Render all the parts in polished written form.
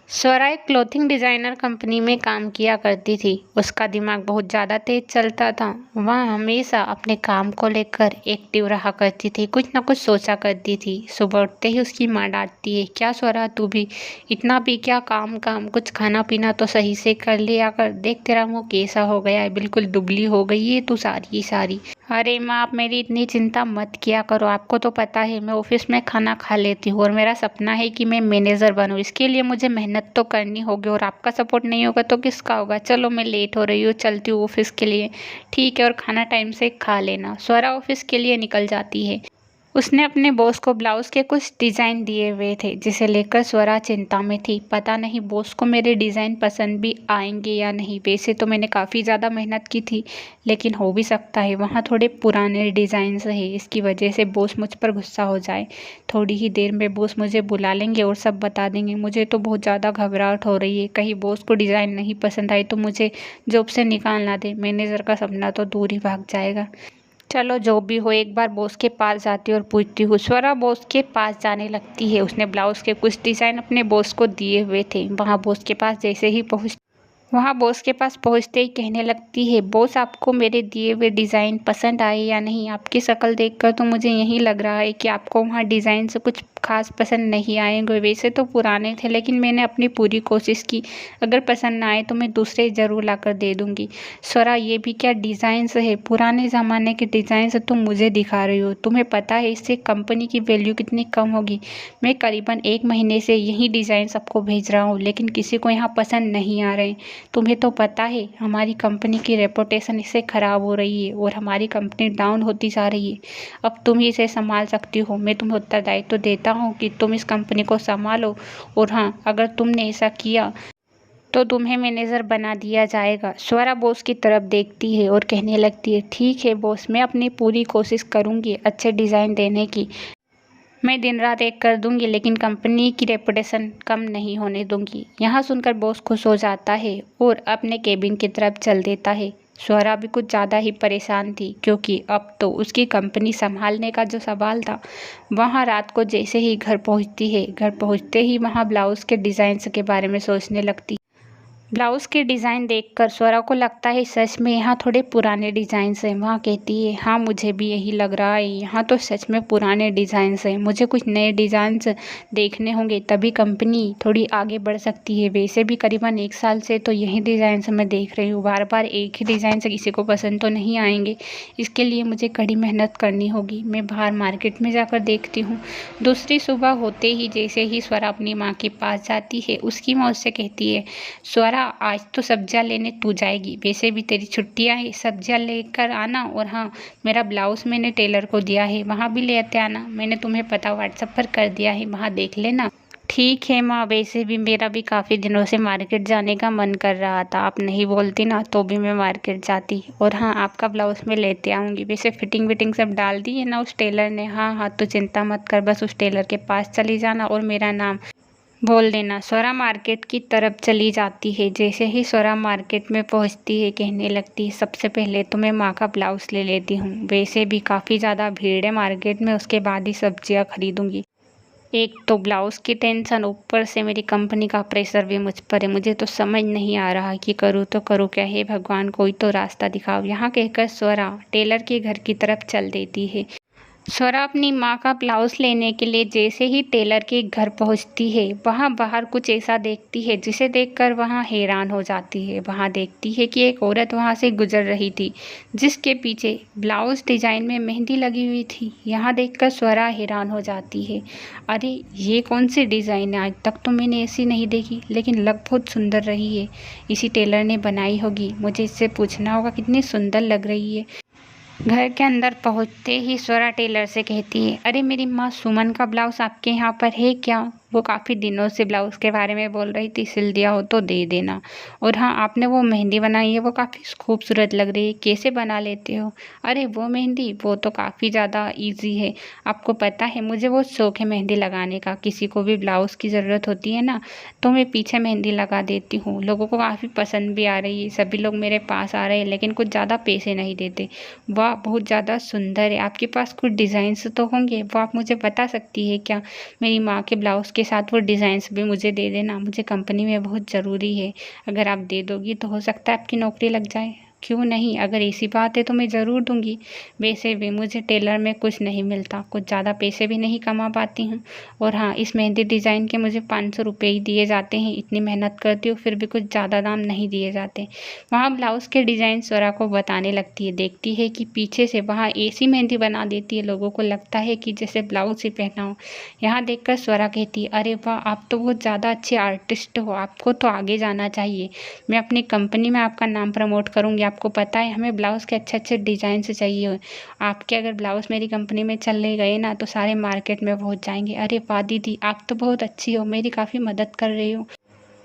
स्वरा एक clothing designer company में काम किया करती थी। उसका दिमाग बहुत ज़्यादा तेज चलता था। वह हमेशा अपने काम को लेकर एक्टिव रहा करती थी, कुछ ना कुछ सोचा करती थी। सुबह उठते ही उसकी माँ डांटती है, क्या स्वरा तू भी इतना भी क्या, काम काम, कुछ खाना पीना तो सही से कर लिया कर। देख तेरा मुँह कैसा हो गया है, बिल्कुल दुबली हो गई है तू सारी की सारी। अरे माँ, आप मेरी इतनी चिंता मत किया करो। आपको तो पता है मैं ऑफिस में खाना खा लेती हूँ और मेरा सपना है कि मैं मैनेजर बनूँ। इसके लिए मुझे मेहनत तो करनी होगी और आपका सपोर्ट नहीं होगा तो किसका होगा। चलो मैं लेट हो रही हूँ, चलती हूँ ऑफिस के लिए। ठीक है, और खाना टाइम से खा लेना। स्वरा ऑफिस के लिए निकल जाती है। उसने अपने बॉस को ब्लाउज के कुछ डिज़ाइन दिए हुए थे, जिसे लेकर स्वरा चिंता में थी। पता नहीं बॉस को मेरे डिज़ाइन पसंद भी आएंगे या नहीं। वैसे तो मैंने काफ़ी ज़्यादा मेहनत की थी, लेकिन हो भी सकता है वहाँ थोड़े पुराने डिज़ाइंस है, इसकी वजह से बॉस मुझ पर गुस्सा हो जाए। थोड़ी ही देर में बॉस मुझे बुला लेंगे और सब बता देंगे। मुझे तो बहुत ज़्यादा घबराहट हो रही है, कहीं बॉस को डिज़ाइन नहीं पसंद आए तो मुझे जॉब से निकाल ना दे। मैनेजर का सपना तो दूर ही भाग जाएगा। चलो जो भी हो, एक बार बॉस के पास जाती हूँ और पूछती हूँ। स्वरा बॉस के पास जाने लगती है। उसने ब्लाउज के कुछ डिज़ाइन अपने बॉस को दिए हुए थे। वहाँ बॉस के पास पहुँचते ही कहने लगती है, बॉस आपको मेरे दिए हुए डिज़ाइन पसंद आए या नहीं। आपकी शक्ल देखकर तो मुझे यही लग रहा है कि आपको वहाँ डिज़ाइन से कुछ खास पसंद नहीं आएंगे। वैसे तो पुराने थे, लेकिन मैंने अपनी पूरी कोशिश की। अगर पसंद ना आए तो मैं दूसरे ज़रूर ला कर दे दूँगी। स्वरा, ये भी क्या डिज़ाइंस है, पुराने ज़माने के डिज़ाइंस तुम मुझे दिखा रही हो। तुम्हें पता है इससे कंपनी की वैल्यू कितनी कम होगी। मैं करीबन 1 महीने से यही डिज़ाइन सबको भेज रहा हूँ, लेकिन किसी को यहाँ पसंद नहीं आ रहे। तुम्हें तो पता है हमारी कंपनी की रेपुटेशन इससे ख़राब हो रही है और हमारी कंपनी डाउन होती जा रही है। अब तुम ही इसे संभाल सकती हो। मैं तुम्हें उत्तरदायित्व तो देता हूँ कि तुम इस कंपनी को संभालो, और हाँ, अगर तुमने ऐसा किया तो तुम्हें मैनेजर बना दिया जाएगा। स्वरा बॉस की तरफ देखती है और कहने लगती है, ठीक है बॉस, मैं अपनी पूरी कोशिश करूँगी अच्छे डिज़ाइन देने की। मैं दिन रात एक कर दूंगी, लेकिन कंपनी की रेपुटेशन कम नहीं होने दूंगी। यहाँ सुनकर बॉस खुश हो जाता है और अपने केबिन की तरफ चल देता है। स्वरा भी कुछ ज़्यादा ही परेशान थी, क्योंकि अब तो उसकी कंपनी संभालने का जो सवाल था। वहाँ रात को जैसे ही घर पहुँचती है, घर पहुँचते ही वहाँ ब्लाउज़ के डिज़ाइंस के बारे में सोचने लगती। ब्लाउज़ के डिज़ाइन देखकर स्वरा को लगता है सच में यहाँ थोड़े पुराने डिज़ाइंस हैं। वहाँ कहती है, हाँ मुझे भी यही लग रहा है, यहाँ तो सच में पुराने डिज़ाइंस हैं। मुझे कुछ नए डिज़ाइंस देखने होंगे, तभी कंपनी थोड़ी आगे बढ़ सकती है। वैसे भी करीबन 1 साल से तो यही डिज़ाइंस मैं देख रही हूँ। बार बार एक ही डिज़ाइन से किसी को पसंद तो नहीं आएंगे। इसके लिए मुझे कड़ी मेहनत करनी होगी। मैं बाहर मार्केट में जाकर देखती हूँ। दूसरी सुबह होते ही जैसे ही स्वरा अपनी माँ के पास जाती है, उसकी माँ उससे कहती है, स्वरा आज तो सब्जियां लेने तू जाएगी। वैसे भी तेरी छुट्टियां है, सब्जियां लेकर आना। और हाँ, मेरा ब्लाउज मैंने टेलर को दिया है, वहाँ भी लेते आना। मैंने तुम्हें पता व्हाट्सएप पर कर दिया है, वहाँ देख लेना। ठीक है माँ, वैसे भी मेरा भी काफ़ी दिनों से मार्केट जाने का मन कर रहा था। आप नहीं बोलती ना तो भी मैं मार्केट जाती। और हाँ, आपका ब्लाउज मैं लेते आऊँगी। वैसे फिटिंग विटिंग सब डाल दी है ना उस टेलर ने। हाँ हाँ, तो चिंता मत कर, बस उस टेलर के पास चली जाना और मेरा नाम बोल देना। स्वरा मार्केट की तरफ चली जाती है। जैसे ही स्वरा मार्केट में पहुंचती है, कहने लगती है, सबसे पहले तो मैं माँ का ब्लाउज ले लेती हूँ। वैसे भी काफ़ी ज़्यादा भीड़ है मार्केट में, उसके बाद ही सब्जियाँ खरीदूंगी। एक तो ब्लाउज की टेंशन, ऊपर से मेरी कंपनी का प्रेशर भी मुझ पर है। मुझे तो समझ नहीं आ रहा कि करूँ तो करूँ क्या। है भगवान, कोई तो रास्ता दिखाओ। यहाँ कहकर स्वरा टेलर के घर की तरफ चल देती है। स्वरा अपनी माँ का ब्लाउज लेने के लिए जैसे ही टेलर के घर पहुँचती है, वहाँ बाहर कुछ ऐसा देखती है जिसे देखकर वहाँ हैरान हो जाती है। वहाँ देखती है कि एक औरत वहाँ से गुजर रही थी, जिसके पीछे ब्लाउज डिजाइन में मेहंदी लगी हुई थी। यहाँ देखकर स्वरा हैरान हो जाती है। अरे ये कौन सी डिज़ाइन है, आज तक तो मैंने ऐसी नहीं देखी, लेकिन लग बहुत सुंदर रही है। इसी टेलर ने बनाई होगी, मुझे इससे पूछना होगा कितनी सुंदर लग रही है। घर के अंदर पहुंचते ही स्वरा टेलर से कहती है, अरे मेरी माँ सुमन का ब्लाउज आपके यहाँ पर है क्या। वो काफ़ी दिनों से ब्लाउज के बारे में बोल रही थी, सिल दिया हो तो दे देना। और हाँ, आपने वो मेहंदी बनाई है वो काफ़ी खूबसूरत लग रही है, कैसे बना लेते हो। अरे वो मेहंदी, वो तो काफ़ी ज़्यादा इजी है। आपको पता है मुझे बहुत शौक है मेहंदी लगाने का। किसी को भी ब्लाउज़ की ज़रूरत होती है ना, तो मैं पीछे मेहंदी लगा देती हूँ। लोगों को काफ़ी पसंद भी आ रही है, सभी लोग मेरे पास आ रहे हैं, लेकिन कुछ ज़्यादा पैसे नहीं देते। वाह, बहुत ज़्यादा सुंदर है। आपके पास कुछ डिज़ाइंस तो होंगे, वो आप मुझे बता सकती है क्या। मेरी माँ के ब्लाउज़ के साथ वो डिज़ाइंस भी मुझे दे देना, मुझे कंपनी में बहुत ज़रूरी है। अगर आप दे दोगी तो हो सकता है आपकी नौकरी लग जाए। क्यों नहीं, अगर ऐसी बात है तो मैं ज़रूर दूंगी। वैसे भी मुझे टेलर में कुछ नहीं मिलता, कुछ ज़्यादा पैसे भी नहीं कमा पाती हूँ। और हाँ, इस मेहंदी डिज़ाइन के मुझे 500 रुपये ही दिए जाते हैं। इतनी मेहनत करती हूँ फिर भी कुछ ज़्यादा दाम नहीं दिए जाते। वहाँ ब्लाउज़ के डिज़ाइन स्वरा को बताने लगती है, देखती है कि पीछे से वहाँ ऐसी मेहंदी बना देती है, लोगों को लगता है कि जैसे ब्लाउज़ ही पहना हो। यहाँ देखकर स्वरा कहती है, अरे वाह, आप तो बहुत ज़्यादा अच्छे आर्टिस्ट हो, आपको तो आगे जाना चाहिए। मैं अपनी कंपनी में आपका नाम प्रमोट करूँगी। आपको पता है हमें ब्लाउज़ के अच्छे अच्छे डिज़ाइन से चाहिए। आपके अगर ब्लाउज़ मेरी कंपनी में चलने गए ना तो सारे मार्केट में पहुँच जाएंगे। अरे वाह दीदी, आप तो बहुत अच्छी हो, मेरी काफ़ी मदद कर रही हो।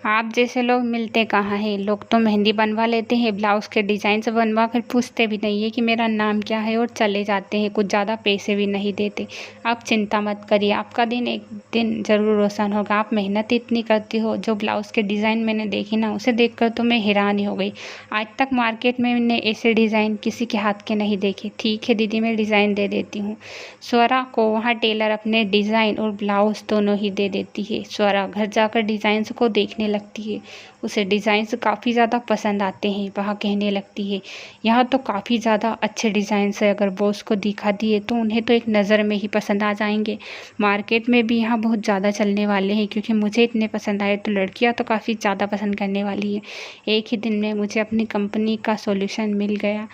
आप जैसे लोग मिलते कहाँ हैं। लोग तो मेहंदी बनवा लेते हैं, ब्लाउज़ के डिज़ाइन से बनवा कर पूछते भी नहीं है कि मेरा नाम क्या है और चले जाते हैं, कुछ ज़्यादा पैसे भी नहीं देते। आप चिंता मत करिए, आपका दिन एक दिन ज़रूर रोशन होगा। आप मेहनत इतनी करती हो, जो ब्लाउज़ के डिज़ाइन मैंने देखे ना उसे देखकर तो मैं हैरान ही हो गई। आज तक मार्केट में मैंने ऐसे डिज़ाइन किसी के हाथ के नहीं देखे। ठीक है दीदी, मैं डिज़ाइन दे देती हूँ। स्वरा को वहाँ टेलर अपने डिज़ाइन और ब्लाउज़ दोनों ही दे देती है। स्वरा घर जाकर डिज़ाइंस को देखने लगती है, उसे डिज़ाइंस काफ़ी ज़्यादा पसंद आते हैं। वह कहने लगती है, यहाँ तो काफ़ी ज़्यादा अच्छे डिज़ाइंस है, अगर बॉस को दिखा दिए तो उन्हें तो एक नज़र में ही पसंद आ जाएंगे। मार्केट में भी यहाँ बहुत ज़्यादा चलने वाले हैं, क्योंकि मुझे इतने पसंद आए तो लड़कियाँ तो काफ़ी ज़्यादा पसंद करने वाली है। एक ही दिन में मुझे अपनी कंपनी का सॉल्यूशन मिल गया।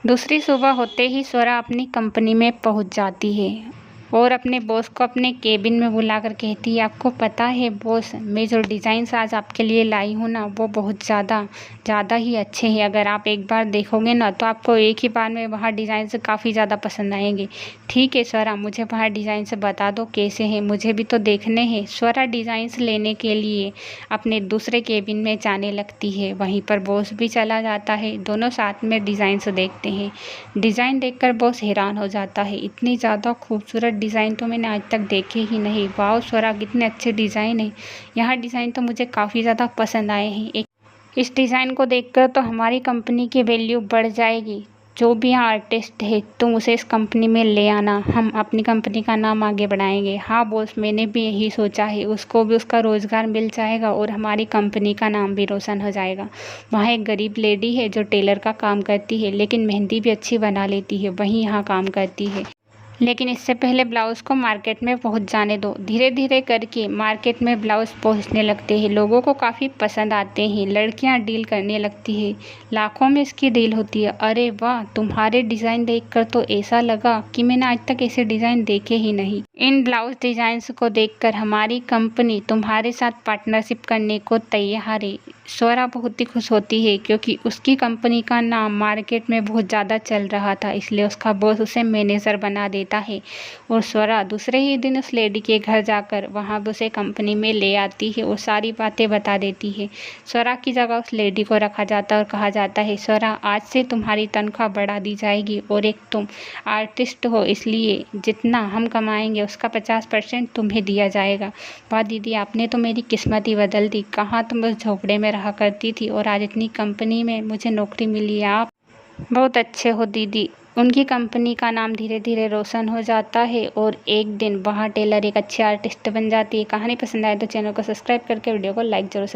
दूसरी सुबह होते ही स्वरा अपनी कंपनी में पहुंच जाती है और अपने बॉस को अपने केबिन में बुलाकर कहती है, आपको पता है बॉस, मैं जो डिज़ाइंस आज आपके लिए लाई हूँ ना वो बहुत ज़्यादा ही अच्छे हैं। अगर आप एक बार देखोगे ना तो आपको एक ही बार में वहाँ डिज़ाइंस काफ़ी ज़्यादा पसंद आएंगे। ठीक है स्वरा, मुझे वहाँ डिज़ाइंस बता दो कैसे हैं, मुझे भी तो देखने हैं। स्वरा डिज़ाइंस लेने के लिए अपने दूसरे केबिन में जाने लगती है, वहीं पर बॉस भी चला जाता है। दोनों साथ में डिज़ाइंस देखते हैं। डिज़ाइन देखकर बॉस हैरान हो जाता है, इतनी ज़्यादा खूबसूरत डिज़ाइन तो मैंने आज तक देखे ही नहीं। वाह स्वरा, कितने अच्छे डिज़ाइन है। यहाँ डिज़ाइन तो मुझे काफ़ी ज़्यादा पसंद आए हैं। इस डिज़ाइन को देखकर तो हमारी कंपनी की वैल्यू बढ़ जाएगी। जो भी यहाँ आर्टिस्ट है तुम उसे इस कंपनी में ले आना, हम अपनी कंपनी का नाम आगे बढ़ाएंगे। हाँ बॉस, मैंने भी यही सोचा है, उसको भी उसका रोज़गार मिल जाएगा और हमारी कंपनी का नाम भी रोशन हो जाएगा। वहाँ एक गरीब लेडी है जो टेलर का काम करती है, लेकिन मेहंदी भी अच्छी बना लेती है, वहीं यहाँ काम करती है। लेकिन इससे पहले ब्लाउज़ को मार्केट में पहुंच जाने दो। धीरे धीरे करके मार्केट में ब्लाउज़ पहुंचने लगते हैं, लोगों को काफ़ी पसंद आते हैं। लड़कियां डील करने लगती है, लाखों में इसकी डील होती है। अरे वाह, तुम्हारे डिज़ाइन देखकर तो ऐसा लगा कि मैंने आज तक ऐसे डिज़ाइन देखे ही नहीं। इन ब्लाउज़ डिज़ाइंस को देखकर हमारी कंपनी तुम्हारे साथ पार्टनरशिप करने को तैयार है। स्वरा बहुत ही खुश होती है, क्योंकि उसकी कंपनी का नाम मार्केट में बहुत ज़्यादा चल रहा था, इसलिए उसका बॉस उसे मैनेजर बना देता है। और स्वरा दूसरे ही दिन उस लेडी के घर जाकर वहाँ उसे कंपनी में ले आती है और सारी बातें बता देती है। स्वरा की जगह उस लेडी को रखा जाता है और कहा जाता है, स्वरा आज से तुम्हारी तनख्वाह बढ़ा दी जाएगी और एक तुम आर्टिस्ट हो, इसलिए जितना हम कमाएंगे उसका 50% तुम्हें दिया जाएगा। वाह दीदी, आपने तो मेरी किस्मत ही बदल दी। कहाँ तुम उस झोपड़े में रहा करती थी और आज इतनी कंपनी में मुझे नौकरी मिली है। आप बहुत अच्छे हो दीदी। उनकी कंपनी का नाम धीरे धीरे रोशन हो जाता है और एक दिन वहाँ टेलर एक अच्छे आर्टिस्ट बन जाती है। कहानी पसंद आए तो चैनल को सब्सक्राइब करके वीडियो को लाइक जरूर